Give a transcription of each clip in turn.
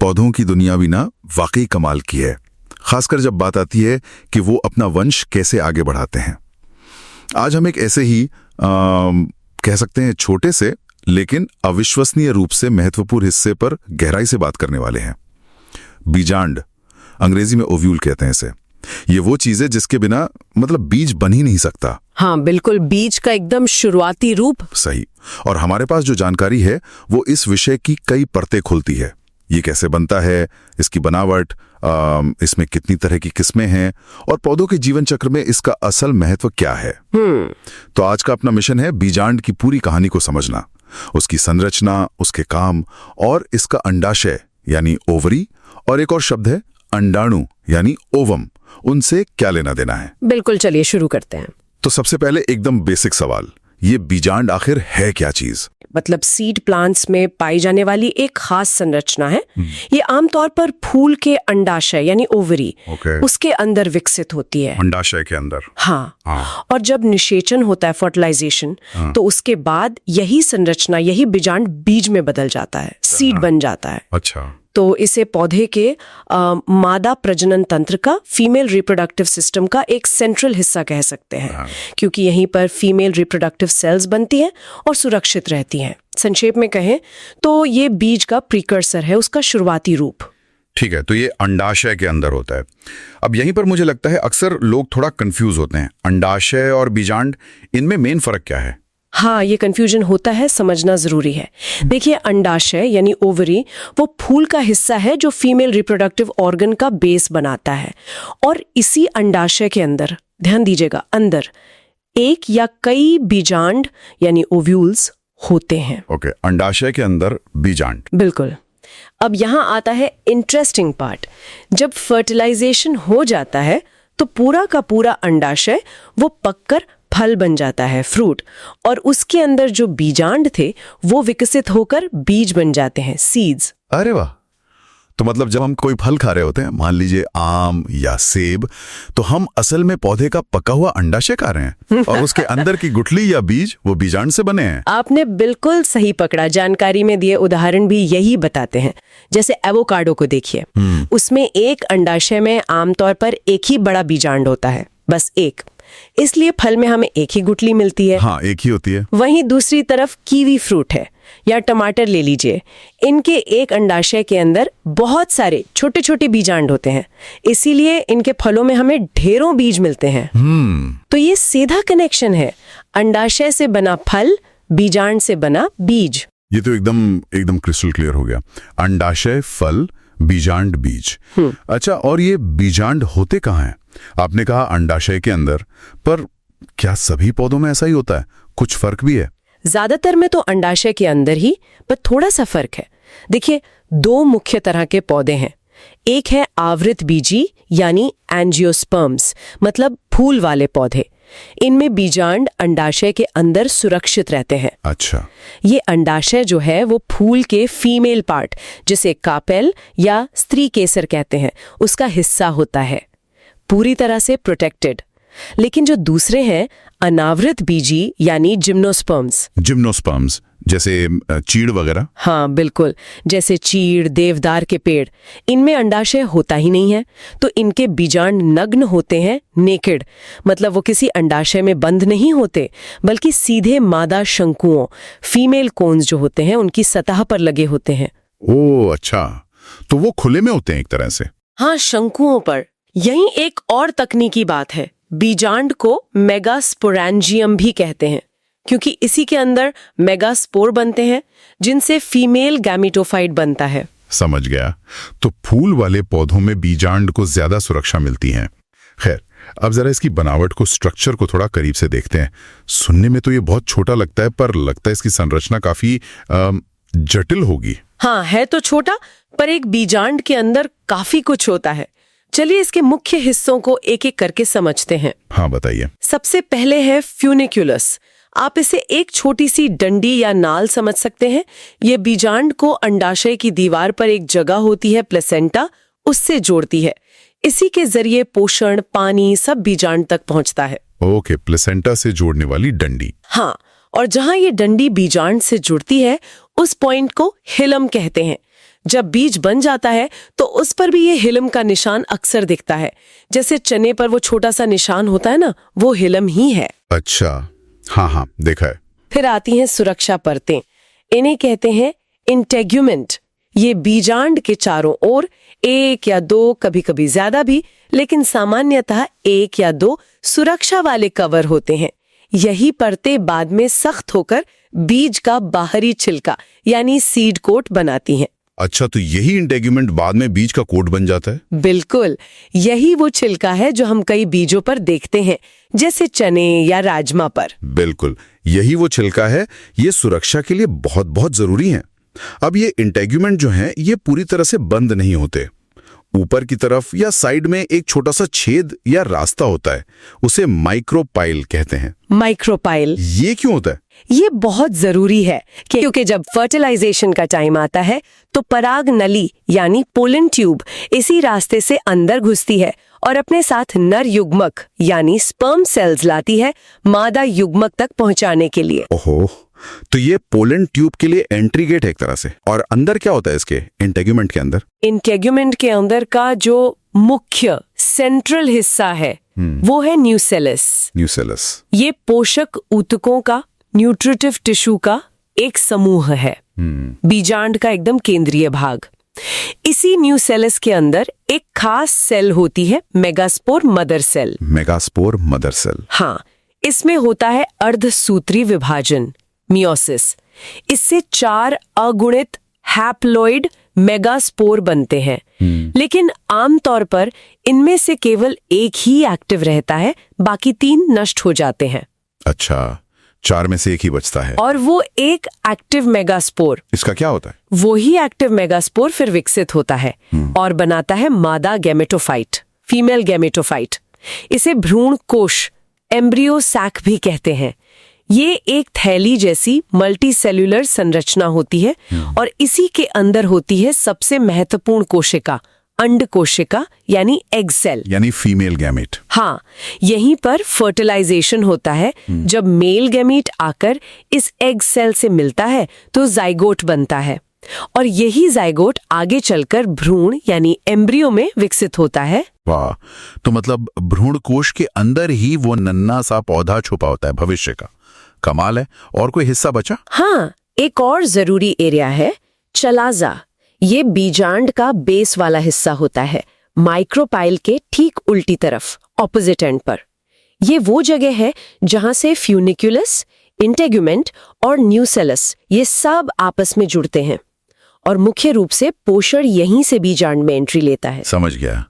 पौधों की दुनिया भी ना वाकई कमाल की है, खासकर जब बात आती है कि वो अपना वंश कैसे आगे बढ़ाते हैं। आज हम एक ऐसे ही कह सकते हैं छोटे से लेकिन अविश्वसनीय रूप से महत्वपूर्ण हिस्से पर गहराई से बात करने वाले हैं। बीजांड, अंग्रेजी में ओव्यूल कहते हैं इसे। ये वो चीज है जिसके बिना मतलब बीज बन ही नहीं सकता। हाँ बिल्कुल, बीज का एकदम शुरुआती रूप। सही। और हमारे पास जो जानकारी है वो इस विषय की कई परतें खोलती है। ये कैसे बनता है, इसकी बनावट, इसमें कितनी तरह की किस्में हैं और पौधों के जीवन चक्र में इसका असल महत्व क्या है। तो आज का अपना मिशन है बीजांड की पूरी कहानी को समझना, उसकी संरचना, उसके काम और इसका अंडाशय यानी ओवरी और एक और शब्द है अंडाणु यानी ओवम, उनसे क्या लेना देना है। बिल्कुल, चलिए शुरू करते हैं। तो सबसे पहले एकदम बेसिक सवाल, ये बीजांड आखिर है क्या चीज? मतलब सीड प्लांट्स में पाई जाने वाली एक खास संरचना है। ये आमतौर पर फूल के अंडाशय यानी ओवरी उसके अंदर विकसित होती है। अंडाशय के अंदर? हाँ। और जब निषेचन होता है, फर्टिलाइजेशन, तो उसके बाद यही संरचना, यही बीजांड बीज में बदल जाता है, सीड बन जाता है। अच्छा। तो इसे पौधे के मादा प्रजनन तंत्र का, फीमेल रिप्रोडक्टिव सिस्टम का एक सेंट्रल हिस्सा कह सकते हैं, क्योंकि यहीं पर फीमेल रिप्रोडक्टिव सेल्स बनती हैं और सुरक्षित रहती हैं। संक्षेप में कहें तो ये बीज का प्रीकर्सर है, उसका शुरुआती रूप। ठीक है, तो ये अंडाशय के अंदर होता है। अब यहीं पर मुझे लगता है अक्सर लोग थोड़ा कंफ्यूज होते हैं, अंडाशय और बीजांड, इनमें मेन फर्क क्या है? हाँ, ये कंफ्यूजन होता है, समझना जरूरी है। देखिए, अंडाशय यानी ओवरी वो फूल का हिस्सा है जो फीमेल रिप्रोडक्टिव ऑर्गन का बेस बनाता है, और इसी अंडाशय के अंदर, ध्यान दीजिएगा, अंदर एक या कई बीजांड यानी ओव्यूल्स होते हैं। ओके, अंडाशय के अंदर बीजांड। बिल्कुल। अब यहाँ आता है इंटरेस्टिंग पार्ट। जब फर्टिलाइजेशन हो जाता है तो पूरा का पूरा अंडाशय वो पककर फल बन जाता है, फ्रूट, और उसके अंदर जो बीजांड थे वो विकसित होकर बीज बन जाते हैं, सीड्स। अरे वाह! तो मतलब जब हम कोई फल खा रहे होते हैं, मान लीजिए आम या सेब, तो हम असल में पौधे का पका हुआ अंडाशय खा रहे हैं और उसके अंदर की गुठली या बीज वो बीजांड से बने हैं। आपने बिल्कुल सही पकड़ा। जानकारी में दिए उदाहरण भी यही बताते हैं। जैसे एवोकाडो को देखिए, उसमें एक अंडाशय में आमतौर पर एक ही बड़ा बीजांड होता है, बस एक, इसलिए फल में हमें एक ही गुठली मिलती है। हाँ, एक ही होती है। वहीं दूसरी तरफ कीवी फ्रूट है या टमाटर ले लीजिए, इनके एक अंडाशय के अंदर बहुत सारे छोटे छोटे बीजांड होते हैं, इसीलिए इनके फलों में हमें ढेरों बीज मिलते हैं। तो ये सीधा कनेक्शन है, अंडाशय से बना फल, बीजांड से बना बीज। ये तो एकदम क्रिस्टल क्लियर हो गया। अंडाशय, फल, बीजांड, बीज। अच्छा, और ये बीजांड होते कहाँ हैं? आपने कहा अंडाशय के अंदर, पर क्या सभी पौधों में ऐसा ही होता है? कुछ फर्क भी है? ज्यादातर में तो अंडाशय के अंदर ही, पर थोड़ा सा फर्क है। देखिए, दो मुख्य तरह के पौधे हैं। एक है आवृत बीजी यानी एंजियोस्पर्म्स, मतलब फूल वाले पौधे। इनमें बीजांड अंडाशय के अंदर सुरक्षित रहते हैं। अच्छा। ये अंडाशय जो है वो फूल के फीमेल पार्ट, जिसे कापेल या स्त्री केसर कहते हैं, उसका हिस्सा होता है, पूरी तरह से प्रोटेक्टेड। लेकिन जो दूसरे हैं अनावृत बीजी यानी जिम्नोस्पर्म्स। जिम्नोस्पर्म्स जैसे चीड़ वगैरह? हाँ बिल्कुल, जैसे चीड़, देवदार के पेड़, इनमें अंडाशय होता ही नहीं है, तो इनके बीजांड नग्न होते हैं, नेकेड, मतलब वो किसी अंडाशय में बंद नहीं होते, बल्कि सीधे मादा शंकुओं, फीमेल कोन्स जो होते हैं, उनकी सतह पर लगे होते हैं। ओह अच्छा, तो वो खुले में होते हैं एक तरह से? हाँ, शंकुओं पर। यही एक और तकनीकी बात है, बीजांड को मेगास्पोरेंजियम भी कहते हैं, क्योंकि इसी के अंदर मेगास्पोर बनते हैं, जिनसे फीमेल गैमेटोफाइट बनता है। समझ गया। तो फूल वाले पौधों में बीजांड को ज्यादा सुरक्षा मिलती है। खैर, अब जरा इसकी बनावट को, स्ट्रक्चर को थोड़ा करीब से देखते हैं। सुनने में तो ये बहुत छोटा लगता है, पर लगता है इसकी संरचना काफी जटिल होगी। हाँ, है तो छोटा, पर एक बीजांड के अंदर काफी कुछ होता है। चलिए इसके मुख्य हिस्सों को एक एक करके समझते हैं। हाँ बताइए। सबसे पहले है फ्यूनिक्यूलस। आप इसे एक छोटी सी डंडी या नाल समझ सकते हैं। ये बीजांड को अंडाशय की दीवार पर एक जगह होती है, प्लेसेंटा, उससे जोड़ती है। इसी के जरिए पोषण, पानी सब बीजांड तक पहुंचता है। ओके, प्लेसेंटा से जोड़ने वाली डंडी। हाँ, और जहां ये डंडी बीजांड से जुड़ती है, उस पॉइंट को हिलम कहते हैं, जब बीज बन जाता है तो उस पर भी ये हिलम का निशान अक्सर दिखता है। जैसे चने पर वो छोटा सा निशान होता है ना, वो हिलम ही है। अच्छा, हाँ, देखा है। फिर आती हैं सुरक्षा परतें। इन्हें कहते हैं इंटेग्यूमेंट। ये बीजांड के चारों ओर एक या दो, कभी कभी ज्यादा भी, लेकिन सामान्यतः एक या दो सुरक्षा वाले कवर होते हैं। यही परतें बाद में सख्त होकर बीज का बाहरी छिलका यानी सीड कोट बनाती हैं। अच्छा, तो यही इंटेग्यूमेंट बाद में बीज का कोट बन जाता है? बिल्कुल, यही वो छिलका है जो हम कई बीजों पर देखते हैं, जैसे चने या राजमा पर। बिल्कुल, यही वो छिलका है। ये सुरक्षा के लिए बहुत बहुत जरूरी है। अब ये इंटेग्यूमेंट जो हैं, ये पूरी तरह से बंद नहीं होते। ऊपर की तरफ या साइड में एक छोटा सा छेद या रास्ता होता है, उसे माइक्रोपाइल कहते हैं। माइक्रोपाइल ये क्यों होता है? ये बहुत जरूरी है क्योंकि जब फर्टिलाइजेशन का टाइम आता है तो पराग नली यानी पोलन ट्यूब इसी रास्ते से अंदर घुसती है और अपने साथ नर युग्मक यानी स्पर्म सेल्स लाती है मादा युग्मक तक पहुंचाने के लिए। ओहो, तो ये पोलन ट्यूब के लिए एंट्री गेट है एक तरह से। और अंदर क्या होता है इसके इंटेग्यूमेंट के अंदर? इंटेग्यूमेंट के अंदर का जो मुख्य सेंट्रल हिस्सा है वो है न्यूसेलस। न्यूसेलस ये पोषक ऊतकों का, न्यूट्रिटिव टिश्यू का एक समूह है। बीजांड का एकदम केंद्रीय भाग। इसी न्यूसेलस के अंदर एक खास सेल होती है, megaspore mother cell. Megaspore mother cell. हाँ, इसमें होता है अर्धसूत्री विभाजन, मियोसिस। इससे 4 अगुणित हैप्लॉइड मेगास्पोर बनते हैं। लेकिन आमतौर पर इनमें से केवल एक ही एक्टिव रहता है, बाकी 3 नष्ट हो जाते हैं। अच्छा, 4 में से एक ही बचता है। और वो एक एक्टिव मेगास्पोर, इसका क्या होता है? वो ही एक्टिव मेगास्पोर फिर विकसित होता है और बनाता है मादा गैमेटोफाइट, फीमेल गैमेटोफाइट। इसे भ्रूण कोश, एम्ब्रियो सैक भी कहते हैं। ये एक थैली जैसी मल्टी सेल्यूलर संरचना होती है और इसी के अंदर होती है सबसे महत्वपूर्ण कोशिका, अंड कोशिका यानी एग सेल, यानी फीमेल गैमेट। हाँ, यहीं पर फर्टिलाइजेशन होता है। जब मेल गैमीट आकर इस एग सेल से मिलता है तो जाइगोट बनता है और यही जाइगोट आगे चलकर भ्रूण यानी एम्ब्रियो में विकसित होता है। वाह, तो मतलब भ्रूण कोश के अंदर ही वो नन्हा सा पौधा छुपा होता है भविष्य का। कमाल है। और कोई हिस्सा बचा? हाँ, एक और जरूरी एरिया है चलाजा। ये बीजांड का बेस वाला हिस्सा होता है, माइक्रोपाइल के ठीक उल्टी तरफ, ऑपोजिट एंड पर। ये वो जगह है जहां से फ्यूनिकुलस, इंटेग्यूमेंट और न्यूसेलस ये सब आपस में जुड़ते हैं और मुख्य रूप से पोषण यहीं से बीजांड में एंट्री लेता है। समझ गया।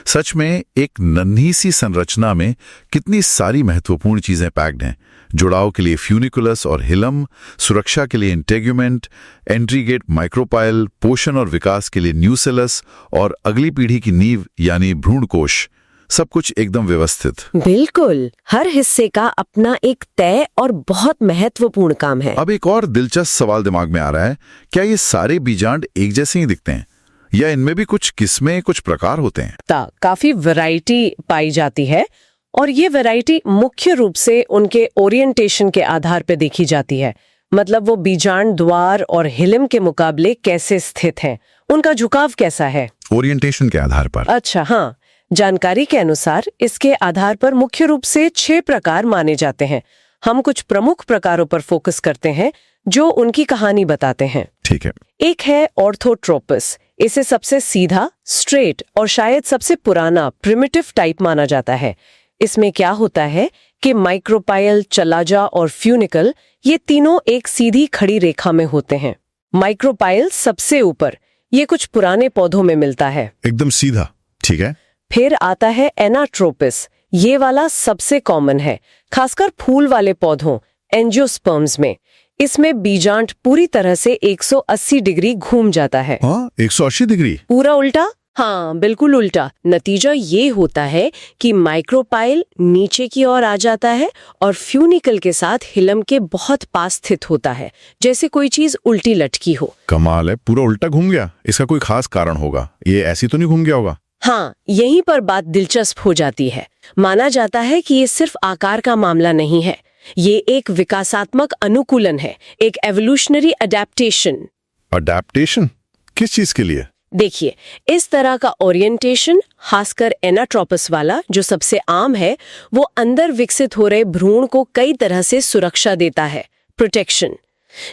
सच में एक नन्ही सी संरचना में कितनी सारी महत्वपूर्ण चीजें पैक्ड हैं। जुड़ाव के लिए फ्यूनिकुलस और हिलम, सुरक्षा के लिए इंटेग्यूमेंट, एंट्री गेट माइक्रोपाइल, पोषण और विकास के लिए न्यूसेलस और अगली पीढ़ी की नींव यानी भ्रूणकोश। सब कुछ एकदम व्यवस्थित। बिल्कुल, हर हिस्से का अपना एक तय और बहुत महत्वपूर्ण काम है। अब एक और दिलचस्प सवाल दिमाग में आ रहा है, क्या ये सारे बीजांड एक जैसे ही दिखते हैं या इनमें भी कुछ किस्में, कुछ प्रकार होते हैं? काफी वैरायटी पाई जाती है और ये वैरायटी मुख्य रूप से उनके ओरिएंटेशन के आधार पर देखी जाती है। मतलब वो बीजांड द्वार और हिलम के मुकाबले कैसे स्थित हैं, उनका झुकाव कैसा है। ओरिएंटेशन के आधार पर? अच्छा, हाँ। जानकारी के अनुसार इसके आधार पर मुख्य रूप से 6 प्रकार माने जाते हैं। हम कुछ प्रमुख प्रकारों पर फोकस करते हैं जो उनकी कहानी बताते हैं। ठीक है। एक है ऑर्थोट्रोपस। इसे सबसे सीधा, स्ट्रेट और शायद सबसे पुराना प्रिमिटिव टाइप माना जाता है। इसमें क्या होता है कि माइक्रोपाइल, चलाजा और फ्यूनिकल ये तीनों एक सीधी खड़ी रेखा में होते हैं। माइक्रोपाइल सबसे ऊपर, ये कुछ पुराने पौधों में मिलता है। एकदम सीधा, ठीक है। फिर आता है एनाट्रोपिस। ये वाला सबसे कॉमन है, खासकर फूल वाले पौधों, एंजियोस्पर्म्स में। इसमें बीजांड पूरी तरह से 180 डिग्री घूम जाता है। हाँ, 180 डिग्री? पूरा उल्टा? हाँ, बिल्कुल उल्टा। नतीजा ये होता है कि माइक्रोपाइल नीचे की ओर आ जाता है और फ्यूनिकल के साथ हिलम के बहुत पास स्थित होता है, जैसे कोई चीज उल्टी लटकी हो। कमाल है, पूरा उल्टा घूम गया। इसका कोई खास कारण होगा, ये ऐसी तो नहीं घूम गया होगा? हाँ, यहीं पर बात दिलचस्प हो जाती है। माना जाता है कि ये सिर्फ आकार का मामला नहीं है, ये एक विकासात्मक अनुकूलन है, एक एवोल्यूशनरी अडेप्टेशन। अडेप्टेशन किस चीज के लिए? देखिए, इस तरह का ओरिएंटेशन, खासकर एनाट्रोपस वाला जो सबसे आम है, वो अंदर विकसित हो रहे भ्रूण को कई तरह से सुरक्षा देता है, प्रोटेक्शन।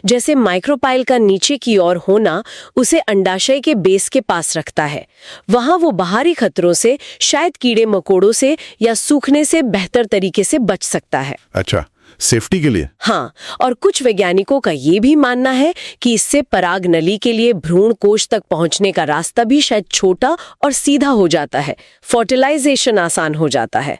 जैसे माइक्रोपाइल का नीचे की ओर होना उसे अंडाशय के बेस के पास रखता है। वहां वो बाहरी खतरों से, शायद कीड़े मकोड़ों से या सूखने से बेहतर तरीके से बच सकता है। अच्छा, सेफ्टी के लिए? हाँ, और कुछ वैज्ञानिकों का ये भी मानना है कि इससे पराग नली के लिए भ्रूण कोश तक पहुंचने का रास्ता भी शायद छोटा और सीधा हो जाता है, फर्टिलाइजेशन आसान हो जाता है।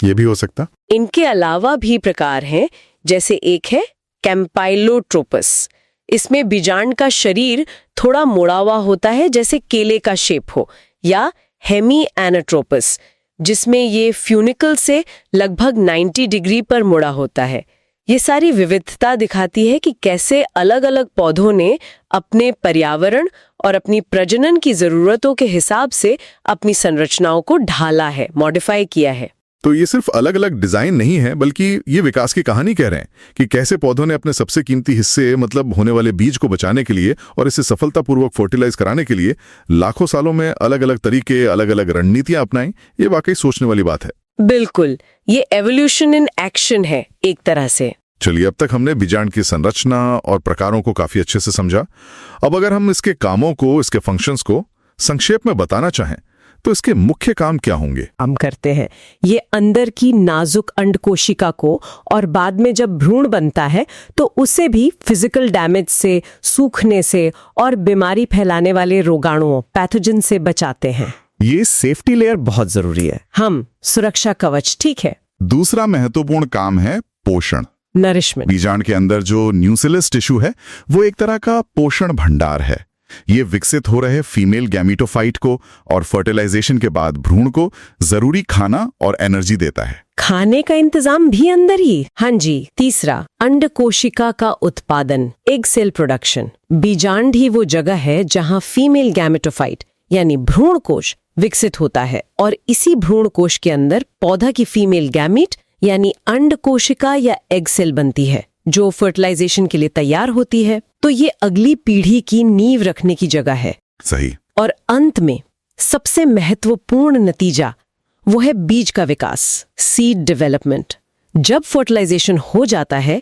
ये भी हो सकता। इनके अलावा भी प्रकार हैं, जैसे एक है कैम्पाइलोट्रोपस। इसमें बीजांड का शरीर थोड़ा मुड़ा हुआ होता है, जैसे केले का शेप हो, या हेमी एनाट्रोपस, जिसमें ये फ्यूनिकल से लगभग 90 डिग्री पर मुड़ा होता है। ये सारी विविधता दिखाती है कि कैसे अलग अलग पौधों ने अपने पर्यावरण और अपनी प्रजनन की जरूरतों के हिसाब से अपनी संरचनाओं को ढाला है, मॉडिफाई किया है। तो ये सिर्फ अलग अलग डिजाइन नहीं है, बल्कि ये विकास की कहानी कह रहे हैं कि कैसे पौधों ने अपने सबसे कीमती हिस्से, मतलब होने वाले बीज को बचाने के लिए और इसे सफलतापूर्वक फर्टिलाइज कराने के लिए लाखों सालों में अलग अलग तरीके, अलग अलग रणनीतियां अपनाई। ये वाकई सोचने वाली बात है। बिल्कुल, ये एवोल्यूशन इन एक्शन है एक तरह से। चलिए, अब तक हमने बीजांड की संरचना और प्रकारों को काफी अच्छे से समझा। अब अगर हम इसके कामों को, इसके फंक्शंस को संक्षेप में बताना चाहें तो इसके मुख्य काम क्या होंगे? हम करते हैं ये अंदर की नाजुक अंड कोशिका को, और बाद में जब भ्रूण बनता है तो उसे भी फिजिकल डैमेज से, सूखने से और बीमारी फैलाने वाले रोगाणुओं, पैथोजन से बचाते हैं। ये सेफ्टी लेयर बहुत जरूरी है। हम सुरक्षा कवच, ठीक है। दूसरा महत्वपूर्ण काम है पोषण, नरिशमेंट। बीजांड के अंदर जो न्यूक्लियस टिश्यू है वो एक तरह का पोषण भंडार है। ये विकसित हो रहे फीमेल गैमीटोफाइट को और फर्टिलाइजेशन के बाद भ्रूण को जरूरी खाना और एनर्जी देता है। खाने का इंतजाम भी अंदर ही। हाँ जी। तीसरा, अंड कोशिका का उत्पादन, एग सेल प्रोडक्शन। बीजांड ही वो जगह है जहां फीमेल गैमेटोफाइट यानी भ्रूण कोश विकसित होता है, और इसी भ्रूण कोश के अंदर पौधा की फीमेल गैमीट यानी अंड कोशिका या एग सेल बनती है, जो फर्टिलाइजेशन के लिए तैयार होती है। तो ये अगली पीढ़ी की नींव रखने की जगह है। सही। और अंत में सबसे महत्वपूर्ण नतीजा वो है बीज का विकास, सीड डेवलपमेंट। जब फर्टिलाइजेशन हो जाता है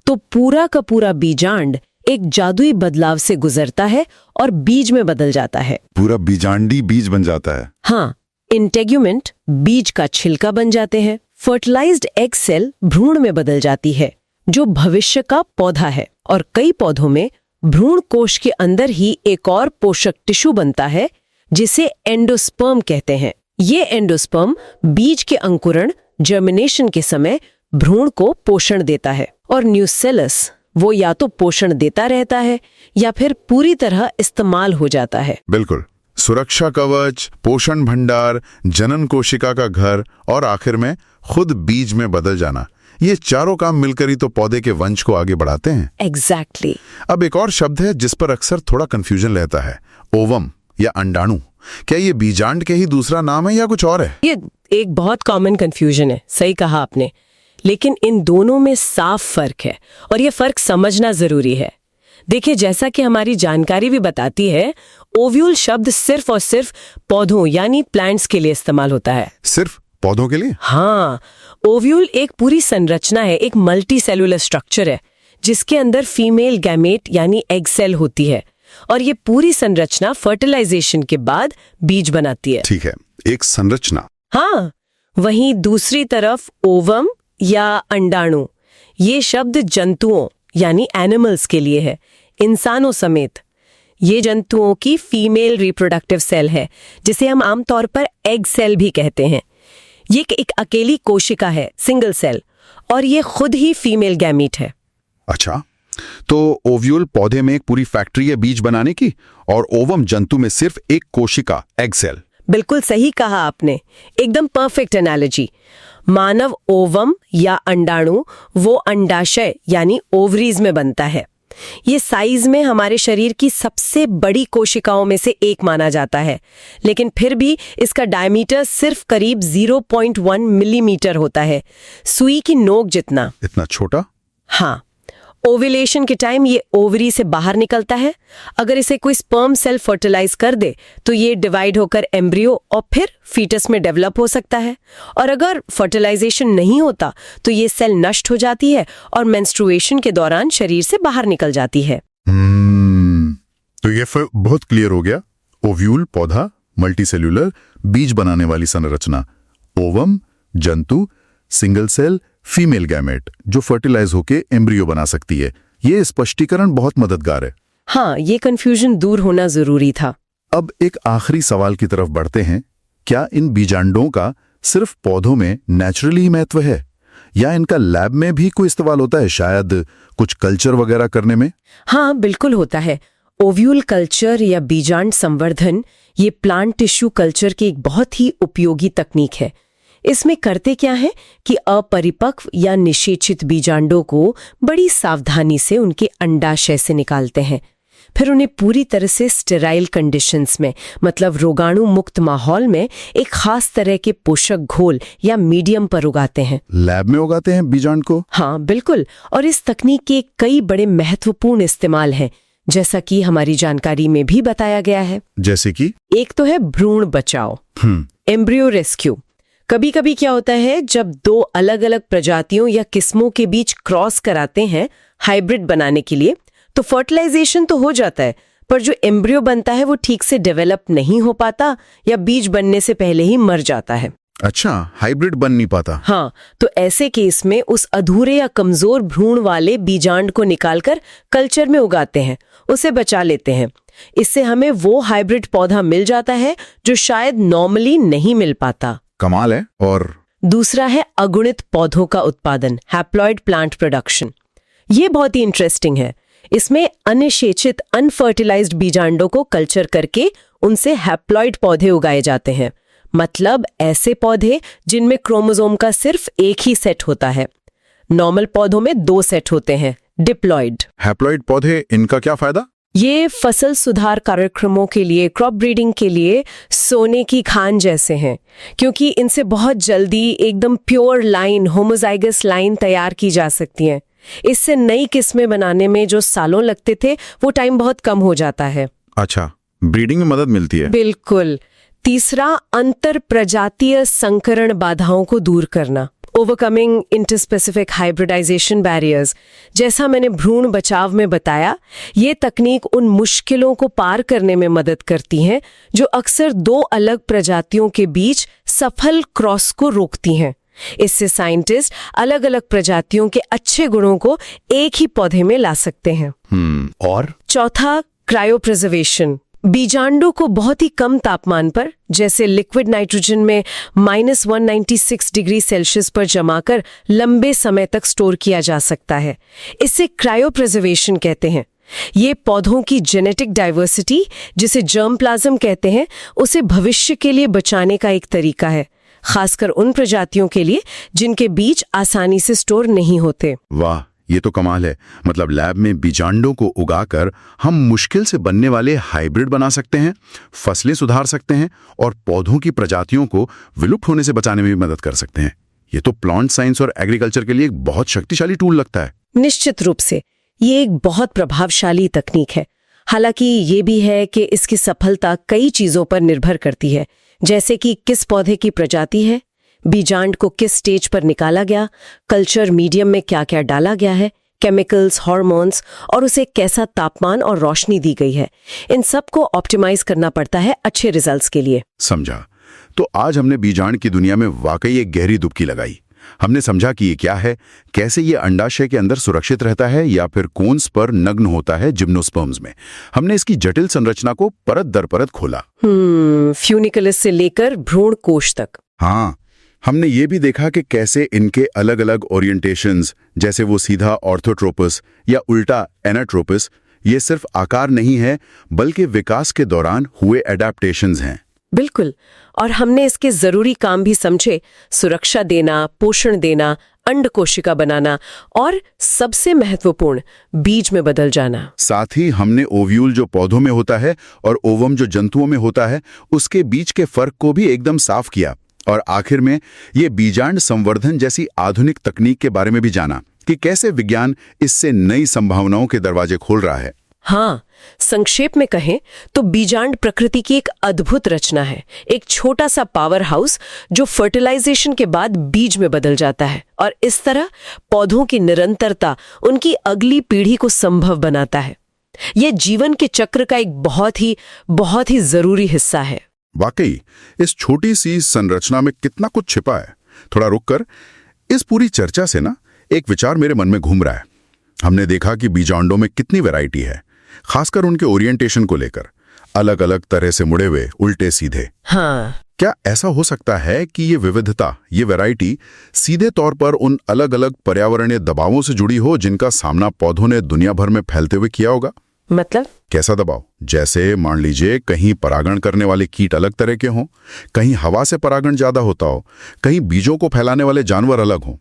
तो पूरा का पूरा बीजांड एक जादुई बदलाव से गुजरता है और बीज में बदल जाता है। पूरा बीजांडी बीज बन जाता है। हाँ, इंटेग्यूमेंट बीज का छिलका बन जाते हैं। फर्टिलाइज्ड एग सेल भ्रूण में बदल जाती है, जो भविष्य का पौधा है। और कई पौधों में भ्रूण कोश के अंदर ही एक और पोषक टिश्यू बनता है, जिसे एंडोस्पर्म कहते हैं। ये एंडोस्पर्म बीज के अंकुरण, जर्मिनेशन के समय भ्रूण को पोषण देता है। और न्यूसेलस वो या तो पोषण देता रहता है या फिर पूरी तरह इस्तेमाल हो जाता है। बिल्कुल। सुरक्षा कवच, पोषण भंडार, जनन कोशिका का घर और आखिर में खुद बीज में बदल जाना, ये चारों काम मिलकर ही तो पौधे के वंश को आगे बढ़ाते हैं। एग्जैक्टली। अब एक और शब्द है जिस पर अक्सर थोड़ा कंफ्यूजन रहता है, ओवम या अंडाणु। क्या ये बीजांड के ही दूसरा नाम है या कुछ और है? ये एक बहुत कॉमन कंफ्यूजन है, सही कहा आपने। लेकिन इन दोनों में साफ फर्क है, और ये फर्क समझना जरूरी है। देखिए, जैसा कि हमारी जानकारी भी बताती है, ओव्यूल शब्द सिर्फ और सिर्फ पौधों यानी प्लांट्स के लिए इस्तेमाल होता है। सिर्फ पौधों के लिए? हाँ, ओव्यूल एक पूरी संरचना है, एक मल्टी सेलुलर स्ट्रक्चर है, जिसके अंदर फीमेल गैमेट यानी एग सेल होती है, और ये पूरी संरचना फर्टिलाइजेशन के बाद बीज बनाती है। ठीक है, एक संरचना। हाँ, वहीं दूसरी तरफ ओवम या अंडाणु, ये शब्द जंतुओं यानी एनिमल्स के लिए है, इंसानों समेत। ये जंतुओं की फीमेल रिप्रोडक्टिव सेल है, जिसे हम आमतौर पर एग सेल भी कहते हैं। ये एक अकेली कोशिका है, सिंगल सेल, और ये खुद ही फीमेल गैमीट है। अच्छा, तो ओव्यूल पौधे में एक पूरी फैक्ट्री है बीज बनाने की, और ओवम जंतु में सिर्फ एक कोशिका, एग सेल। बिल्कुल सही कहा आपने, एकदम परफेक्ट एनालॉजी। मानव ओवम या अंडाणु वो अंडाशय यानी ओवरीज में बनता है। ये साइज में हमारे शरीर की सबसे बड़ी कोशिकाओं में से एक माना जाता है, लेकिन फिर भी इसका डायमीटर सिर्फ करीब 0.1 मिलीमीटर होता है, सुई की नोक जितना। इतना छोटा? हाँ, ओव्यूलेशन के टाइम ये ओवरी से बाहर निकलता है। अगर इसे कोई स्पर्म सेल फर्टिलाइज कर दे तो ये डिवाइड होकर एम्ब्रियो और फिर फीटस में डेवलप हो सकता है। और अगर फर्टिलाइजेशन नहीं होता तो ये सेल नष्ट हो जाती है और मेंस्ट्रुएशन के दौरान शरीर से बाहर निकल जाती है। तो ये फिर बहुत क्लियर हो गया। ओव्यूल पौधा, मल्टीसेल्यूलर बीज बनाने वाली संरचना, ओवम जंतु, सिंगल सेल फीमेल गैमेट जो फर्टिलाइज होके एम्ब्रियो बना सकती है। ये स्पष्टीकरण बहुत मददगार है। हाँ, ये कंफ्यूजन दूर होना जरूरी था। अब एक आखिरी सवाल की तरफ बढ़ते हैं। क्या इन बीजांडों का सिर्फ पौधों में नेचुरली ही महत्व है या इनका लैब में भी कोई इस्तेमाल होता है, शायद कुछ कल्चर वगैरह करने में? हाँ, बिल्कुल होता है। ओव्यूल कल्चर या बीजांड संवर्धन ये प्लांट टिश्यू कल्चर की एक बहुत ही उपयोगी तकनीक है। इसमें करते क्या है कि अपरिपक्व या निषेचित बीजांडों को बड़ी सावधानी से उनके अंडाशय से निकालते हैं। फिर उन्हें पूरी तरह से स्टेराइल कंडीशंस में, मतलब रोगाणु मुक्त माहौल में एक खास तरह के पोषक घोल या मीडियम पर उगाते हैं। लैब में उगाते हैं बीजांड को? हाँ, बिल्कुल। और इस तकनीक के कई बड़े महत्वपूर्ण इस्तेमाल हैं, जैसा कि हमारी जानकारी में भी बताया गया है। जैसे कि? एक तो है भ्रूण बचाव, एम्ब्रियो रेस्क्यू। कभी कभी क्या होता है, जब दो अलग अलग प्रजातियों या किस्मों के बीच क्रॉस कराते हैं हाइब्रिड बनाने के लिए, तो फर्टिलाइजेशन तो हो जाता है, पर जो एम्ब्रियो बनता है वो ठीक से डेवलप नहीं हो पाता या बीज बनने से पहले ही मर जाता है। अच्छा, हाइब्रिड बन नहीं पाता। हाँ, तो ऐसे केस में उस अधूरे या कमजोर भ्रूण वाले बीजांड को निकालकर कल्चर में उगाते हैं, उसे बचा लेते हैं। इससे हमें वो हाइब्रिड पौधा मिल जाता है जो शायद नॉर्मली नहीं मिल पाता। कमाल है। और दूसरा है अगुणित पौधों का उत्पादन, हैप्लॉइड प्लांट प्रोडक्शन। ये बहुत ही इंटरेस्टिंग है। इसमें अनिषेचित अनफर्टिलाइज्ड बीजांडों को कल्चर करके उनसे हैप्लॉइड पौधे उगाए जाते हैं, मतलब ऐसे पौधे जिनमें क्रोमोसोम का सिर्फ एक ही सेट होता है। नॉर्मल पौधों में 2 सेट होते हैं, डिप्लॉइड। हैप्लॉइड पौधे, इनका क्या फायदा? ये फसल सुधार कार्यक्रमों के लिए, क्रॉप ब्रीडिंग के लिए सोने की खान जैसे हैं, क्योंकि इनसे बहुत जल्दी एकदम प्योर लाइन, होमोजाइगस लाइन तैयार की जा सकती हैं। इससे नई किस्में बनाने में जो सालों लगते थे वो टाइम बहुत कम हो जाता है। अच्छा, ब्रीडिंग में मदद मिलती है। बिल्कुल। तीसरा, अंतर प्रजातीय संकरण बाधाओं को दूर करना, ओवरकमिंग इंटरस्पेसिफिक हाइब्रिडाइजेशन बैरियर्स। जैसा मैंने भ्रूण बचाव में बताया, ये तकनीक उन मुश्किलों को पार करने में मदद करती हैं जो अक्सर 2 अलग प्रजातियों के बीच सफल क्रॉस को रोकती हैं। इससे साइंटिस्ट अलग अलग प्रजातियों के अच्छे गुणों को एक ही पौधे में ला सकते हैं। और चौथा, क्रायोप्रिजर्वेशन। बीजांडों को बहुत ही कम तापमान पर, जैसे लिक्विड नाइट्रोजन में -196 डिग्री सेल्सियस पर जमाकर लंबे समय तक स्टोर किया जा सकता है। इसे क्रायोप्रिजर्वेशन कहते हैं। ये पौधों की जेनेटिक डाइवर्सिटी, जिसे जर्म प्लाज्म कहते हैं, उसे भविष्य के लिए बचाने का एक तरीका है, खासकर उन प्रजातियों के लिए जिनके बीज आसानी से स्टोर नहीं होते। वाह, ये तो कमाल है। मतलब लैब में बीजांडों को उगाकर हम मुश्किल से बनने वाले हाइब्रिड बना सकते हैं, फसलें सुधार सकते हैं और पौधों की प्रजातियों को विलुप्त होने से बचाने में भी मदद कर सकते हैं। ये तो प्लांट साइंस और एग्रीकल्चर के लिए एक बहुत शक्तिशाली टूल लगता है। निश्चित रूप से ये एक बहुत प्रभावशाली तकनीक है। हालांकि ये भी है कि इसकी सफलता कई चीजों पर निर्भर करती है, जैसे कि किस पौधे की प्रजाति है, बीजांड को किस स्टेज पर निकाला गया, कल्चर मीडियम में क्या क्या डाला गया है, केमिकल्स, हार्मोन्स, और उसे कैसा तापमान और रोशनी दी गई है। इन सब को ऑप्टिमाइज करना पड़ता है अच्छे रिजल्ट्स के लिए। समझा। तो आज हमने बीजांड की दुनिया में वाकई एक गहरी डुबकी लगाई। हमने समझा कि ये क्या है, कैसे ये अंडाशय के अंदर सुरक्षित रहता है या फिर कोन्स पर नग्न होता है जिम्नोस्पर्म्स में। हमने इसकी जटिल संरचना को परत दर परत खोला। फ्यूनिकुलस से लेकर भ्रूण कोश तक। हाँ, हमने ये भी देखा कि कैसे इनके अलग अलग ओरिएंटेशंस, जैसे वो सीधा ऑर्थोट्रोपस या उल्टा एनाट्रोपस, ये सिर्फ आकार नहीं है बल्कि विकास के दौरान हुए एडेप्टेशंस हैं। बिल्कुल। और हमने इसके जरूरी काम भी समझे, सुरक्षा देना, पोषण देना, अंड कोशिका बनाना और सबसे महत्वपूर्ण, बीज में बदल जाना। साथ ही हमने ओव्यूल जो पौधों में होता है और ओवम जो जंतुओं में होता है, उसके बीच के फर्क को भी एकदम साफ किया। और आखिर में ये बीजांड संवर्धन जैसी आधुनिक तकनीक के बारे में भी जाना, कि कैसे विज्ञान इससे नई संभावनाओं के दरवाजे खोल रहा है। हाँ, संक्षेप में कहें तो बीजांड प्रकृति की एक अद्भुत रचना है, एक छोटा सा पावर हाउस जो फर्टिलाइजेशन के बाद बीज में बदल जाता है और इस तरह पौधों की निरंतरता उनकी अगली पीढ़ी को संभव बनाता है। यह जीवन के चक्र का एक बहुत ही जरूरी हिस्सा है। वाकई इस छोटी सी संरचना में कितना कुछ छिपा है। थोड़ा रुककर इस पूरी चर्चा से ना एक विचार मेरे मन में घूम रहा है। हमने देखा कि बीजांडों में कितनी वैरायटी है, खासकर उनके ओरिएंटेशन को लेकर, अलग अलग तरह से मुड़े हुए, उल्टे सीधे। हाँ, क्या ऐसा हो सकता है कि ये विविधता, ये वैरायटी सीधे तौर पर उन अलग अलग पर्यावरणीय दबावों से जुड़ी हो जिनका सामना पौधों ने दुनिया भर में फैलते हुए किया होगा? मतलब कैसा दबाव? जैसे मान लीजिए कहीं परागण करने वाले कीट अलग तरह के हों, कहीं हवा से परागण ज्यादा होता हो, कहीं बीजों को फैलाने वाले जानवर अलग हों।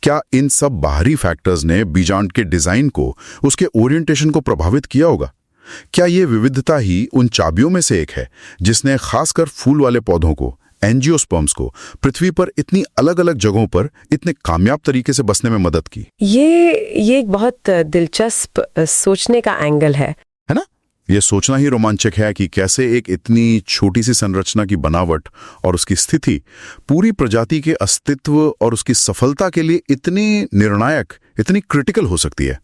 क्या इन सब बाहरी फैक्टर्स ने बीजांड के डिजाइन को, उसके ओरिएंटेशन को प्रभावित किया होगा? क्या ये विविधता ही उन चाबियों में से एक है जिसने खासकर फूल वाले पौधों को, एंजियोस्पर्म्स को, पृथ्वी पर इतनी अलग अलग जगहों पर इतने कामयाब तरीके से बसने में मदद की? ये एक बहुत दिलचस्प सोचने का एंगल है ना? ये सोचना ही रोमांचक है कि कैसे एक इतनी छोटी सी संरचना की बनावट और उसकी स्थिति पूरी प्रजाति के अस्तित्व और उसकी सफलता के लिए इतनी निर्णायक, इतनी क्रिटिकल हो सकती है।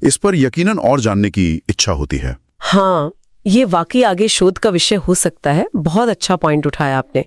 इस पर यकीनन और जानने की इच्छा होती है। हाँ, ये वाकई आगे शोध का विषय हो सकता है। बहुत अच्छा पॉइंट उठाया आपने।